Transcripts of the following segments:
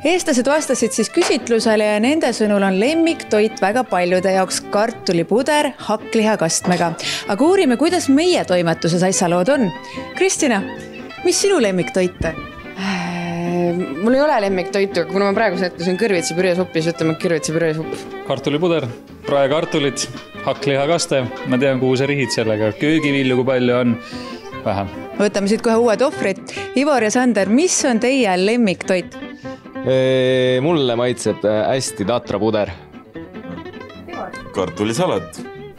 Eestlased vastasid siis küsitlusele ja nende sõnul on lemmiktoit väga paljude jaoks kartulipuder hakklihakastmega. Aga uurime, kuidas meie toimetuses asjalood on. Kristina, mis sinu lemmiktoit on? Mul ei ole lemmiktoitu, kuna ma praegu söön kõrvitsapüreesuppi, siis ütleme kõrvitsapüreesupp. Kartulipuder, praekartulit, hakklihakaste. Ma tean, kuhu sa rihid sellega. Köögivilju, kui palju on vähem. Võtame siit kohe uued ohvrid. Ivor ja Sander, mis on teie lemmiktoit? Mulle maitseb hästi tatrapuder. Kartulisalat.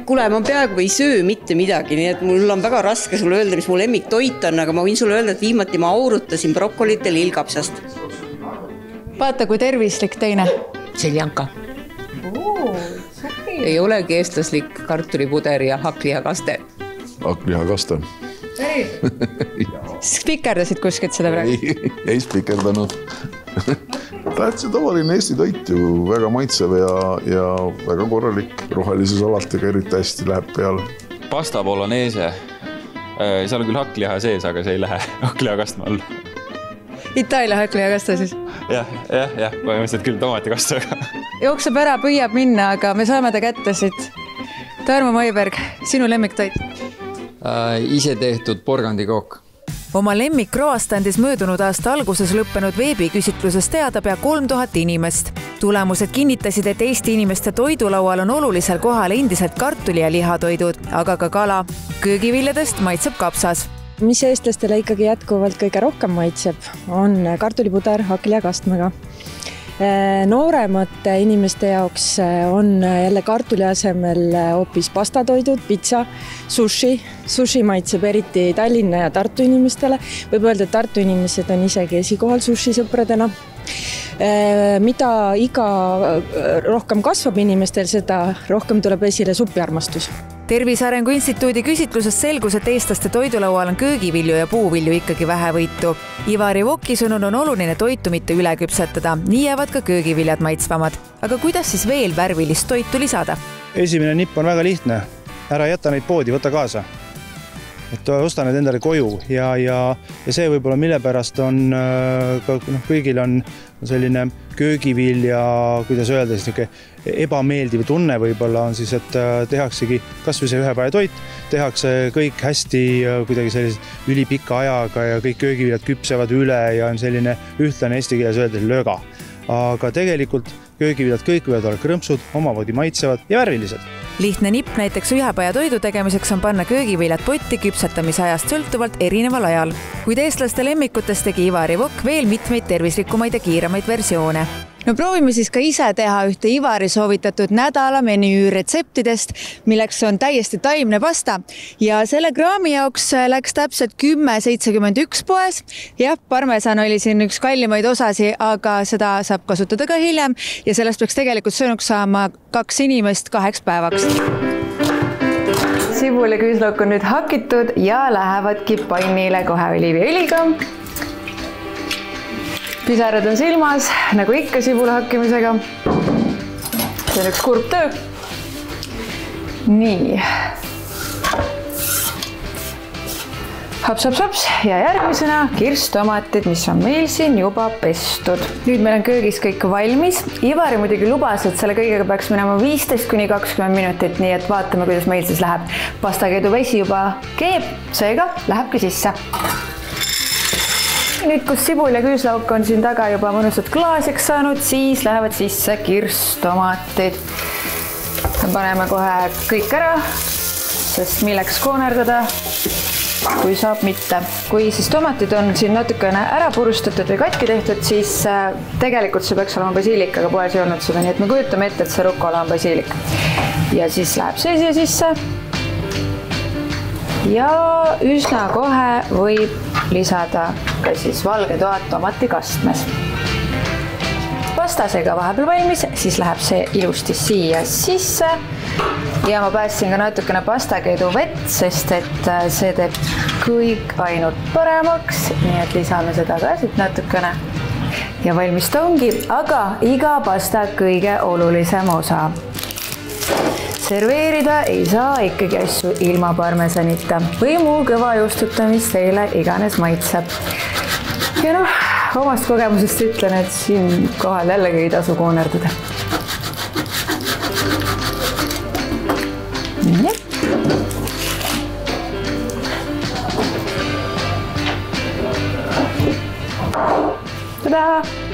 Kuule, ma peaaegu ei söö mitte midagi, nii et mul on väga raske sulle öelda, mis mu lemmiktoit on, aga ma võin sulle öelda, et viimati ma aurutasin brokolit ja lillkapsast. Vaata, kui tervislik teine. Seljanka. Ei olegi eestlaslik kartulipuder ja hakklihakaste. Hakklihakaste. Spikerdasid kuskilt seda praegu? Ei spikerdanud. Tähtsa tavaline Eesti toit ju väga maitsev ja väga korralik. Rohelise salatega eriti hästi läheb peale. Pasta bolognese. Seal on küll hakkliha sees, aga see ei lähe hakklihakastme all. Itaalia hakklihakaste siis? Jah, põhimõtteliselt küll tomatikastega. Jookseb ära, püüab minna, aga me saame ta kätte siit. Tarmo Maiberg, sinu lemmiktoit? Ise tehtud porgandikook. Oma lemmikroast andis möödunud aasta alguses lõppenud veebiküsitluses teada pea 3000 inimest. Tulemused kinnitasid, et Eesti inimeste toidulaual on olulisel kohal endiselt kartuli- ja lihatoidud, aga ka kala. Köögiviljadest maitseb kapsas. Mis eestlastele ikkagi jätkuvalt kõige rohkem maitseb, on kartulipuder hakklihakastmega. Nooremate inimeste jaoks on jälle kartuli asemel hoopis pastatoidud, pizza, sushi. Sushi maitseb eriti Tallinna ja Tartu inimestele. Võib öelda, et Tartu inimesed on isegi esikohal sushi sõpradena. Mida iga rohkem kasvab inimestel, seda rohkem tuleb esile supiarmastus. Tervise Arengu Instituudi küsitluses selgus, et eestlaste toidulaual on köögivilju ja puuvilju ikkagi vähevõitu. Ivari Voki sõnul on oluline toitu mitte üle küpsetada, nii jäävad ka köögiviljad maitsvamad. Aga kuidas siis veel värvilist toitu lisada? Esimene nipp on väga lihtne. Ära jäta neid poodi, võta kaasa. Et osta need endale koju ja see võib-olla mille pärast on kõigil on selline köögivilja, kuidas öelda, ebameeldiv tunne võib-olla on siis, et tehaksegi kas või see ühepäeva toit, tehakse kõik hästi kuidagi sellised ülipika ajaga ja kõik köögiviljad küpsevad üle ja on selline ühtlane eesti keeles öeldes löga. Aga tegelikult köögiviljad kõik võivad olla krõmpsud, omavoodi maitsevad ja värvilised. Lihtne nipp näiteks ühepäeva toidu tegemiseks on panna köögiviljad potti küpsetamise ajast sõltuvalt erineval ajal. Kuid eestlaste lemmikutest tegi Ivari Vokk veel mitmeid tervislikumaid ja kiiremaid versioone. No proovime siis ka ise teha ühte Ivari soovitatud nädala menüü retseptidest, milleks on täiesti taimne pasta. Ja selle kraami jaoks läks täpselt 10,71 poes. Jah, parmesan oli siin üks kallimaid osasi, aga seda saab kasutada ka hiljem. Ja sellest peaks tegelikult söönuks saama 2 inimest 2 päevaks. Sibul ja küüslauk on nüüd hakitud ja lähevadki pannile kohe oliiviõliga. Pisarad on silmas, nagu ikka sibula hakkimisega. See on üks kurb töö. Nii. Haps ja järgmisena kirstomatid, mis on meil siin juba pestud. Nüüd meil on köögis kõik valmis. Ivari muidugi lubas, et selle kõigega peaks minema 15–20 minutit, nii et vaatame, kuidas meil siis läheb. Pastakeedu vesi juba keeb, seega lähebki sisse. Nüüd, kus sibul ja küüslauk on siin taga juba mõnusad klaasiks saanud, siis lähevad sisse kirstomatid. Paneme kohe kõik ära, sest milleks koonerdada, kui saab mitte. Kui siis tomatid on siin natukene ära purustatud või katki tehtud, siis tegelikult see peaks olema basiilik, aga poes ei olnud seda, nii et me kujutame ette, et see rukola on basiilik. Ja siis läheb see siia sisse. Ja üsna kohe võib lisada ka siis valge toad tomatikastmes. Pastasega vahepeal valmis, siis läheb see ilusti siia sisse. Ja ma päästsin ka natukene pastakeedu vett, sest et see teeb kõik ainult paremaks. Nii et lisame seda ka siit natukene. Ja valmis ta ongi, aga iga pasta kõige olulisem osa. Serveerida ei saa ikkagi asju ilma parmesanita või muu kõva juustutamist teile iganes maitseb. Ja omast kogemusest ütlen, et siin kohal jällegi ei tasu koonerdada. Nii. Tada!